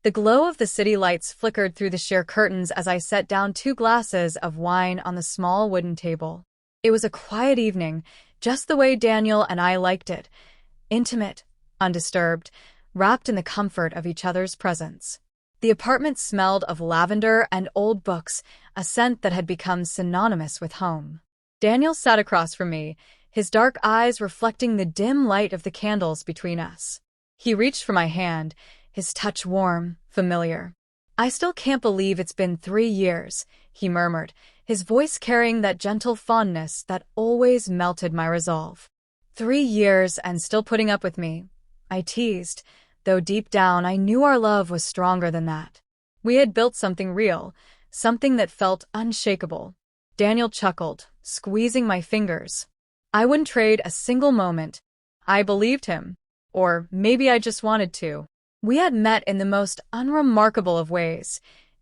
The glow of the city lights flickered through the sheer curtains as I set down 2 glasses of wine on the small wooden table. It was a quiet evening, just the way Daniel and I liked it. Intimate, undisturbed, wrapped in the comfort of each other's presence. The apartment smelled of lavender and old books, a scent that had become synonymous with home. Daniel sat across from me, his dark eyes reflecting the dim light of the candles between us. He reached for my hand, his touch warm, familiar. "I still can't believe it's been 3 years," he murmured, his voice carrying that gentle fondness that always melted my resolve. 3 years and still putting up with me, I teased, though deep down I knew our love was stronger than that. We had built something real, something that felt unshakable. Daniel chuckled, squeezing my fingers. I wouldn't trade a single moment. I believed him. Or maybe I just wanted to. We had met in the most unremarkable of ways.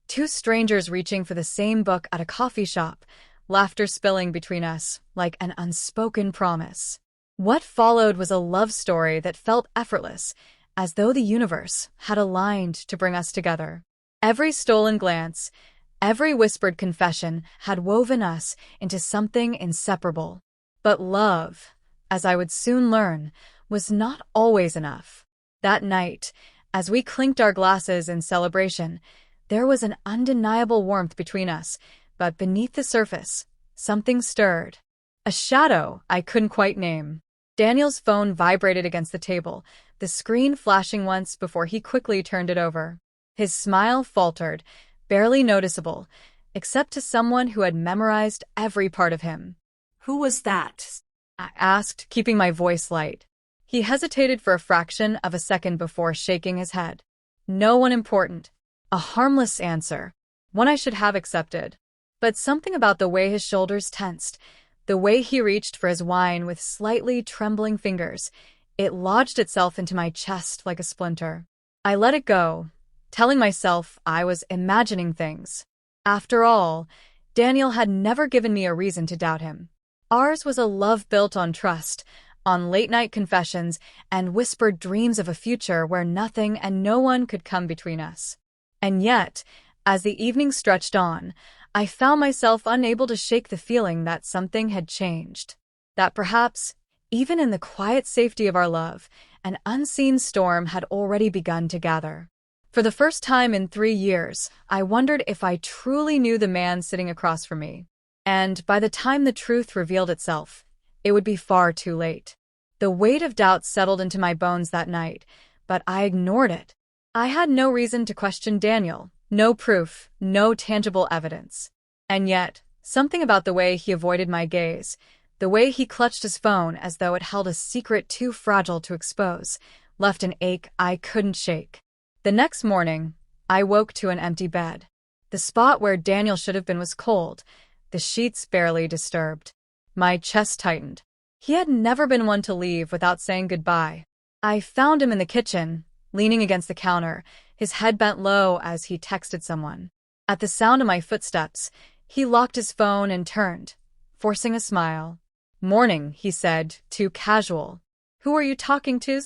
2 strangers reaching for the same book at a coffee shop, laughter spilling between us like an unspoken promise. What followed was a love story that felt effortless, as though the universe had aligned to bring us together. Every stolen glance, every whispered confession had woven us into something inseparable. But love, as I would soon learn, was not always enough. That night, as we clinked our glasses in celebration, there was an undeniable warmth between us, but beneath the surface, something stirred. A shadow I couldn't quite name. Daniel's phone vibrated against the table, the screen flashing once before he quickly turned it over. His smile faltered, barely noticeable, except to someone who had memorized every part of him. "Who was that?" I asked, keeping my voice light. He hesitated for a fraction of a second before shaking his head. No one important. A harmless answer, one I should have accepted. But something about the way his shoulders tensed, the way he reached for his wine with slightly trembling fingers, it lodged itself into my chest like a splinter. I let it go, telling myself I was imagining things. After all, Daniel had never given me a reason to doubt him. Ours was a love built on trust, on late-night confessions and whispered dreams of a future where nothing and no one could come between us. And yet, as the evening stretched on, I found myself unable to shake the feeling that something had changed. That perhaps, even in the quiet safety of our love, an unseen storm had already begun to gather. For the first time in 3 years, I wondered if I truly knew the man sitting across from me. And by the time the truth revealed itself, it would be far too late. The weight of doubt settled into my bones that night, but I ignored it. I had no reason to question Daniel, no proof, no tangible evidence. And yet, something about the way he avoided my gaze, the way he clutched his phone as though it held a secret too fragile to expose, left an ache I couldn't shake. The next morning, I woke to an empty bed. The spot where Daniel should have been was cold, the sheets barely disturbed. My chest tightened. He had never been one to leave without saying goodbye. I found him in the kitchen, leaning against the counter, his head bent low as he texted someone. At the sound of my footsteps, he locked his phone and turned, forcing a smile. "Morning," he said, too casual. "Who are you talking to?"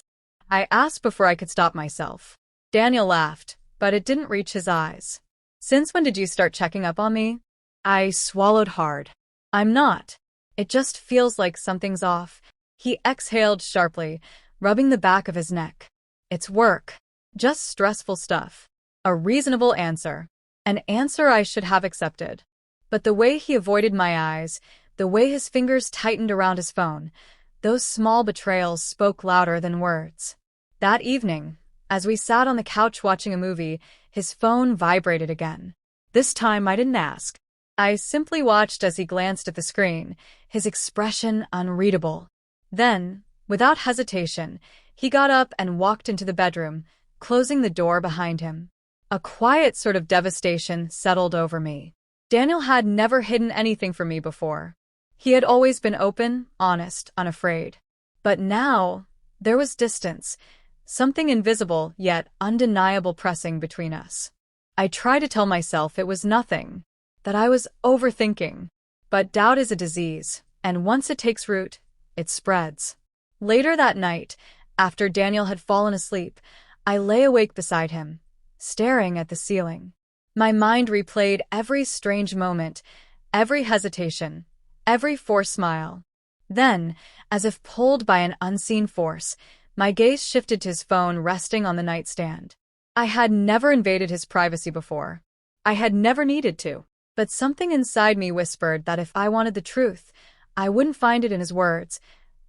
I asked before I could stop myself. Daniel laughed, but it didn't reach his eyes. "Since when did you start checking up on me?" I swallowed hard. "I'm not. It just feels like something's off." He exhaled sharply, rubbing the back of his neck. "It's work. Just stressful stuff." A reasonable answer. An answer I should have accepted. But the way he avoided my eyes, the way his fingers tightened around his phone, those small betrayals spoke louder than words. That evening, as we sat on the couch watching a movie, his phone vibrated again. This time I didn't ask. I simply watched as he glanced at the screen, his expression unreadable. Then, without hesitation, he got up and walked into the bedroom, closing the door behind him. A quiet sort of devastation settled over me. Daniel had never hidden anything from me before. He had always been open, honest, unafraid. But now, there was distance, something invisible yet undeniable pressing between us. I tried to tell myself it was nothing, that I was overthinking. But doubt is a disease, and once it takes root, it spreads. Later that night, after Daniel had fallen asleep, I lay awake beside him, staring at the ceiling. My mind replayed every strange moment, every hesitation, every forced smile. Then, as if pulled by an unseen force, my gaze shifted to his phone resting on the nightstand. I had never invaded his privacy before. I had never needed to. But something inside me whispered that if I wanted the truth, I wouldn't find it in his words.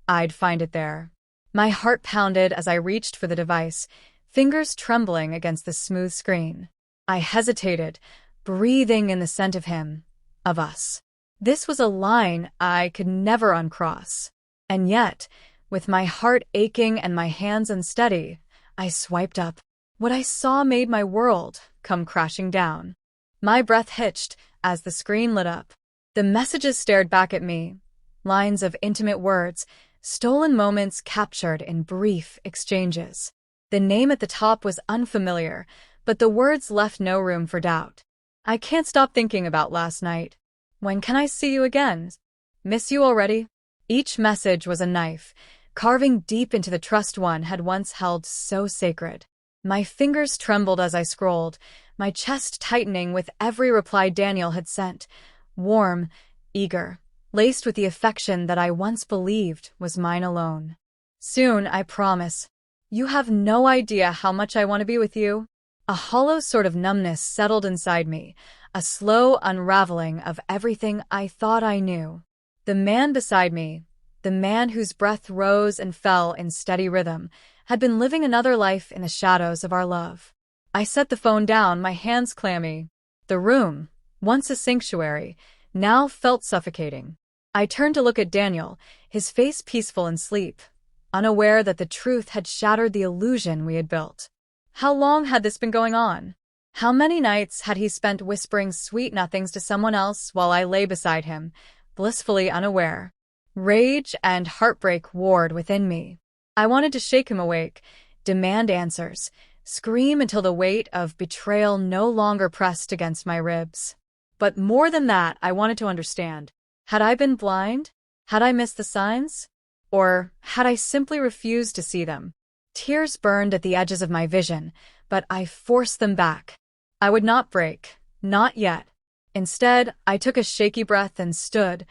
I'd find it there. My heart pounded as I reached for the device, fingers trembling against the smooth screen. I hesitated, breathing in the scent of him, of us. This was a line I could never uncross. And yet, with my heart aching and my hands unsteady, I swiped up. What I saw made my world come crashing down. My breath hitched as the screen lit up. The messages stared back at me, lines of intimate words, stolen moments captured in brief exchanges. The name at the top was unfamiliar, but the words left no room for doubt. I can't stop thinking about last night. When can I see you again? Miss you already? Each message was a knife, carving deep into the trust one had once held so sacred. My fingers trembled as I scrolled, my chest tightening with every reply Daniel had sent, warm, eager, laced with the affection that I once believed was mine alone. Soon, I promise. You have no idea how much I want to be with you. A hollow sort of numbness settled inside me, a slow unraveling of everything I thought I knew. The man beside me, the man whose breath rose and fell in steady rhythm, had been living another life in the shadows of our love. I set the phone down, my hands clammy. The room, once a sanctuary, now felt suffocating. I turned to look at Daniel, his face peaceful in sleep, unaware that the truth had shattered the illusion we had built. How long had this been going on? How many nights had he spent whispering sweet nothings to someone else while I lay beside him, blissfully unaware? Rage and heartbreak warred within me. I wanted to shake him awake, demand answers, scream until the weight of betrayal no longer pressed against my ribs. But more than that, I wanted to understand. Had I been blind? Had I missed the signs? Or had I simply refused to see them? Tears burned at the edges of my vision, but I forced them back. I would not break, not yet. Instead, I took a shaky breath and stood,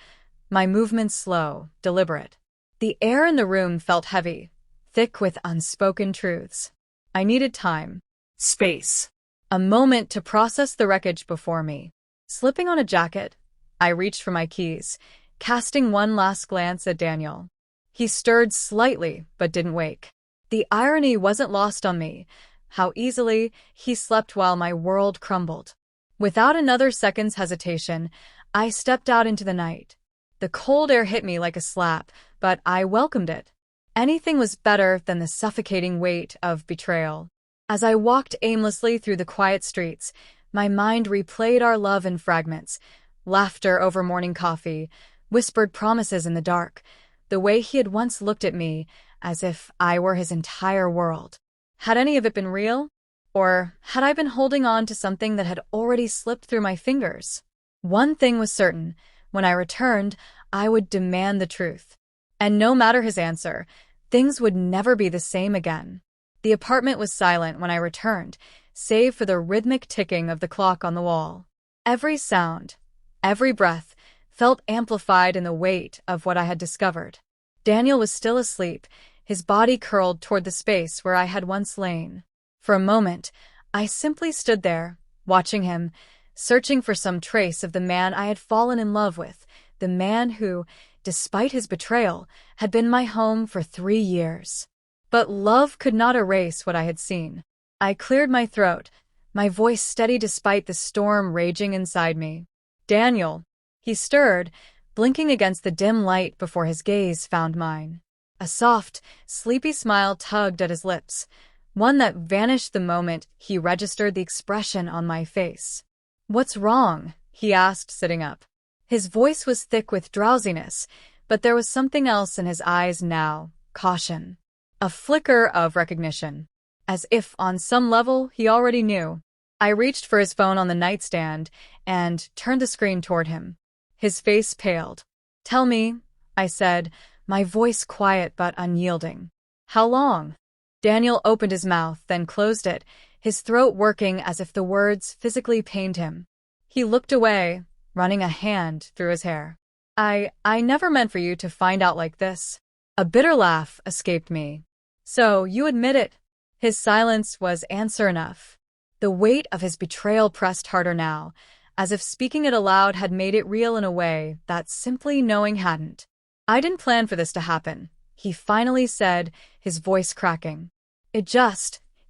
my movements slow, deliberate. The air in the room felt heavy, thick with unspoken truths. I needed time, space, a moment to process the wreckage before me. Slipping on a jacket, I reached for my keys, casting one last glance at Daniel. He stirred slightly, but didn't wake. The irony wasn't lost on me, how easily he slept while my world crumbled. Without another second's hesitation, I stepped out into the night. The cold air hit me like a slap, but I welcomed it. Anything was better than the suffocating weight of betrayal. As I walked aimlessly through the quiet streets, my mind replayed our love in fragments, laughter over morning coffee, whispered promises in the dark, the way he had once looked at me as if I were his entire world. Had any of it been real? Or had I been holding on to something that had already slipped through my fingers? One thing was certain. When I returned, I would demand the truth. And no matter his answer, things would never be the same again. The apartment was silent when I returned, save for the rhythmic ticking of the clock on the wall. Every sound, every breath, felt amplified in the weight of what I had discovered. Daniel was still asleep, his body curled toward the space where I had once lain. For a moment, I simply stood there, watching him, searching for some trace of the man I had fallen in love with, the man who, despite his betrayal, had been my home for 3 years. But love could not erase what I had seen. I cleared my throat, my voice steady despite the storm raging inside me. Daniel. He stirred, blinking against the dim light before his gaze found mine. A soft, sleepy smile tugged at his lips, one that vanished the moment he registered the expression on my face. "What's wrong?" he asked, sitting up. His voice was thick with drowsiness, but there was something else in his eyes now, caution. A flicker of recognition. As if, on some level, he already knew. I reached for his phone on the nightstand and turned the screen toward him. His face paled. "Tell me," I said, my voice quiet but unyielding. "How long?" Daniel opened his mouth, then closed it, his throat working as if the words physically pained him. He looked away, running a hand through his hair. I never meant for you to find out like this. A bitter laugh escaped me. So, you admit it. His silence was answer enough. The weight of his betrayal pressed harder now, as if speaking it aloud had made it real in a way that simply knowing hadn't. I didn't plan for this to happen, he finally said, his voice cracking.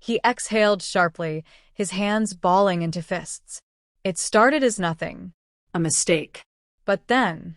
He exhaled sharply, his hands balling into fists. It started as nothing. A mistake. But then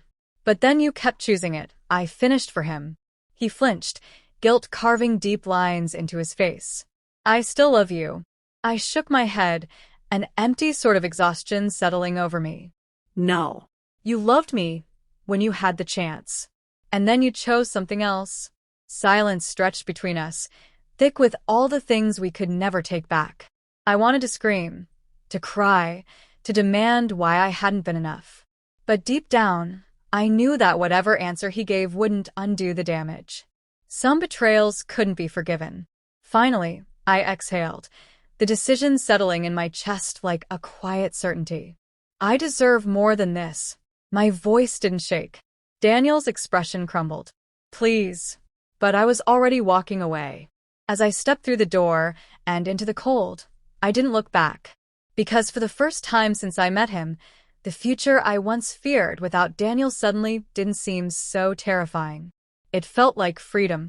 you kept choosing it. I finished for him. He flinched, guilt carving deep lines into his face. I still love you. I shook my head, an empty sort of exhaustion settling over me. No. You loved me when you had the chance. And then you chose something else. Silence stretched between us, thick with all the things we could never take back. I wanted to scream, to cry, to demand why I hadn't been enough. But deep down, I knew that whatever answer he gave wouldn't undo the damage. Some betrayals couldn't be forgiven. Finally, I exhaled, the decision settling in my chest like a quiet certainty. I deserve more than this. My voice didn't shake. Daniel's expression crumbled. Please. But I was already walking away. As I stepped through the door and into the cold, I didn't look back. Because for the first time since I met him, the future I once feared without Daniel suddenly didn't seem so terrifying. It felt like freedom.